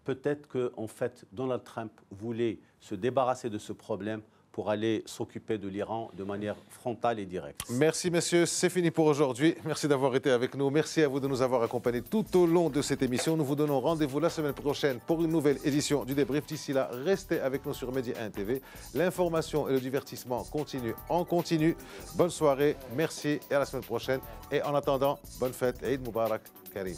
peut-être qu'en fait, Donald Trump voulait se débarrasser de ce problème pour aller s'occuper de l'Iran de manière frontale et directe. Merci messieurs, c'est fini pour aujourd'hui. Merci d'avoir été avec nous. Merci à vous de nous avoir accompagnés tout au long de cette émission. Nous vous donnons rendez-vous la semaine prochaine pour une nouvelle édition du débrief. D'ici là, restez avec nous sur Média 1 TV. L'information et le divertissement continuent en continu. Bonne soirée, merci et à la semaine prochaine. Et en attendant, bonne fête et Eid Mubarak Karim.